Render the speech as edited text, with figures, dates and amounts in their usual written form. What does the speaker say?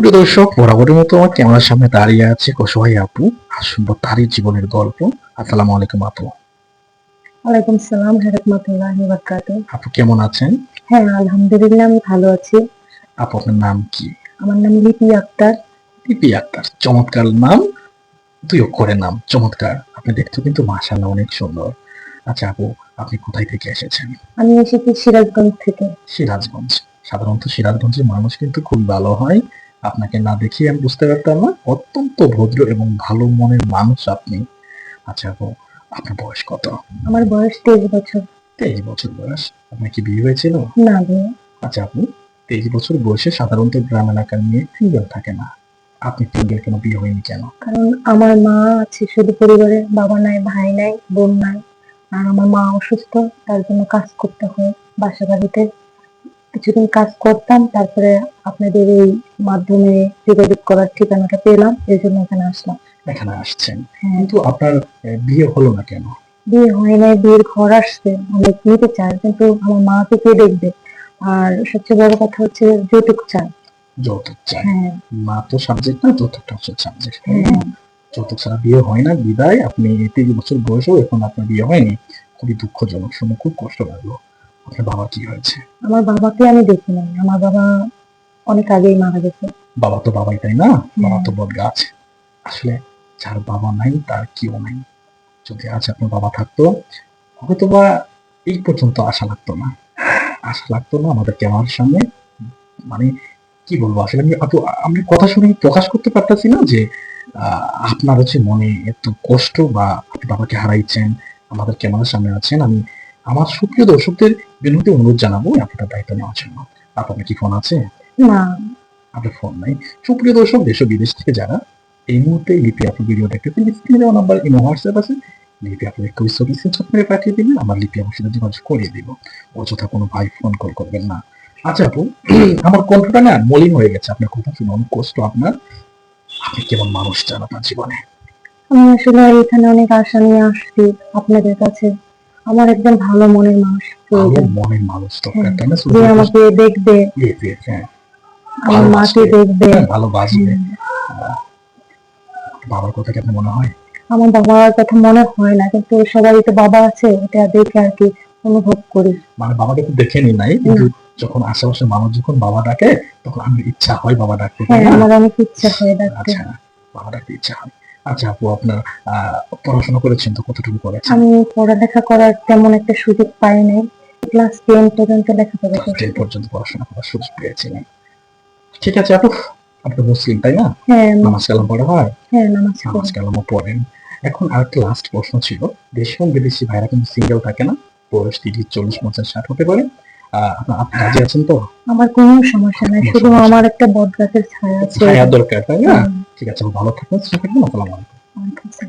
সুপ্রিয় দর্শক, বরাবরের মতো আমার ক্যামেরার সামনে দাঁড়িয়ে আছে অসহায় আপু। আর শুনবো তারই জীবনের গল্প। আসসালামু আলাইকুম আপু। ওয়ালাইকুম সালাম রাহমাতুল্লাহি ওয়া বারাকাতুহু। আপু কেমন আছেন? হ্যাঁ, আলহামদুলিল্লাহ আমি ভালো আছি। আপু আপনার নাম কি? আমার নাম লিপি আক্তার। লিপি আক্তার, চমৎকার নাম। ২ অক্ষরের নাম, চমৎকার। আপনি দেখতে কিন্তু মাশাআল্লাহ অনেক সুন্দর। আচ্ছা আপু, আপনি কোথায় থেকে এসেছেন? আমি এসেছি সিরাজগঞ্জ থেকে। সিরাজগঞ্জ। সাধারণত সিরাজগঞ্জের মানুষ কিন্তু খুব ভালো হয়। আপনাকে না দেখিয়ে আমি বুঝতে পারতাম না। অত্যন্ত ভদ্র এবং ভালো মনের মানুষ আপনি। আচ্ছা আপু, আপনার বয়স কত? আমার বয়স 23 বছর। 23 বছর বয়স। আপনার কি বিয়ে হয়েছিল? না ভাইয়া। আচ্ছা আপু, 23 বছর বয়সে সাধারণত গ্রাম এলাকার মেয়ে সিঙ্গেল থাকে না। আপনি সিঙ্গেল কেন, বিয়ে হয়নি কেন? কারণ আমার মা আছে শুধু পরিবারে, বাবা নাই, ভাই নাই, বোন নাই। আর আমার মা অসুস্থ, তার জন্য কাজ করতে হয় বাসা বাড়িতে। কিছুদিন কাজ করতাম, তারপরে আপনাদের এই মাধ্যমে যোগাযোগ করার ঠিকানাটা পেলাম, এই জন্য এখানে আসলাম। এখানে আসছেন, হ্যাঁ, কিন্তু আপনার বিয়ে হলো না কেন? বিয়ে হয় নাই, বিয়ের ঘর আসছে, অনেক নিতে চায়, কিন্তু আমার মাকে কে দেখবে? আর সবচেয়ে বড় কথা হচ্ছে যৌতুক চায়। যৌতুক চাই। হ্যাঁ, মা তো সাবজেক্ট না, যৌতুকটা হচ্ছে সাবজেক্ট। হ্যাঁ। যৌতুক ছাড়া বিয়ে হয় না বিদায় আপনি 23 বছর বয়সেও এখন আপনার বিয়ে হয়নি। খুবই দুঃখজনক, শুনে খুব কষ্ট লাগলো। আপনার বাবা কি হয়েছে? আমার বাবাকে আমি দেখি নাই। আমার বাবা অনেক আগেই মারা গেছে। বাবা তো বাবাই, তাই না? বাবা হ্যাঁ, তো বট গাছ। আসলে যার বাবা নাই তার কেউ নাই। যদি আজ আপনার বাবা থাকতো, হয়তোবা এই পর্যন্ত আশা লাগতো না। আশা লাগতো না আমাদের ক্যামেরার সামনে। মানে কি বলবো, আসলে আমি আপু, আমি কথা শুনে প্রকাশ করতে পারতাছি না যে আপনার হচ্ছে মনে এত কষ্ট, বা আপনি বাবাকে হারাইছেন, আমাদের ক্যামেরার সামনে আছেন। আমি আমার সুপ্রিয় দর্শকদের বিনতি অনুরোধ জানাবো আপনার দায়িত্ব নেওয়ার জন্য। আপনার কি ফোন আছে? না। আপনার ফোন নাই। সুপ্রিয় দর্শক, দেশ ও বিদেশ থেকে যারা এই মুহূর্তে লিপি আপুর ভিডিও দেখতেছেন, স্ক্রিনে দেওয়া নাম্বার ইমো হোয়াটসঅ্যাপ আছে। লিপি আপুর একটু ছবি স্ক্রিনশট মেরে পাঠিয়ে দিবেন, আমার লিপি আপুর সাথে যোগাযোগ করিয়ে দিব। অযথা কোনো ভাই ফোন কল করবেন না। আচ্ছা আপু, আমার কণ্ঠটা না মলিন হয়ে গেছে আপনার কথা শুনে, অনেক কষ্ট আপনার। আপনি কেমন মানুষ চান আপনার জীবনে? আমি আসলে এখানে অনেক আশা নিয়ে আসছি আপনাদের কাছে। আমার একজন ভালো মনের মানুষ ভালো প্রয়োজন। মনের মানুষ দরকার, হ্যাঁ, তাই না? যে আমাকে দেখবে, হ্যাঁ, আমার মাকে ভালোবাসবে। দেখবে। হ্যাঁ, ভালোবাসবে। হ্যাঁ, বাবার কথা কি আপনার মনে হয়? আমার বাবার কথা মনে হয় না, কিন্তু সবারই তো বাবা আছে, এটা দেখে আর কি অনুভব করি। মানে বাবাকে তো দেখেনি নাই, কিন্তু যখন আশেপাশের মানুষ যখন বাবা ডাকে, তখন আমার ইচ্ছা হয় বাবা ডাকতে, তাই হ্যাঁ, না? আমার অনেক ইচ্ছা হয় ডাকতে। আচ্ছা, বাবা ডাকতে ইচ্ছা হয়। আচ্ছা আপু, আপনার পড়াশোনা করেছেন তো, কতটুকু করেছেন? আমি পড়ালেখা করার তেমন একটা সুযোগ পাই নাই। ক্লাস 10 পর্যন্ত লেখাপড়া ক্লাস 10 করছি। পর্যন্ত পড়াশোনা করার সুযোগ পেয়েছিলেন। ঠিক আছে আপু, আপনি মুসলিম তাই না? হ্যাঁ, নামাজ কালাম পড়া হয়? হ্যাঁ, নামাজ নামাজ পড়ি। কালামও পড়েন। এখন আরেকটা লাস্ট প্রশ্ন ছিল। দেশি এবং বিদেশি ভাইরা কিন্তু সিঙ্গেল থাকে না। বয়স 30, 40, 50, 60 হতে পারে। আপনি রাজি আছেন তো? আমার কোনো সমস্যা নাই, কোনো শুধু সমস্যা আমার নেই। একটা বট গাছের ছায়া ছায়া প্রয়োজন। দরকার, তাই না? হুম, ঠিক আছে, ভালো থাকবেন, সুস্থ থাকবেন। আসসালামু আলাইকুম। আমার কাছে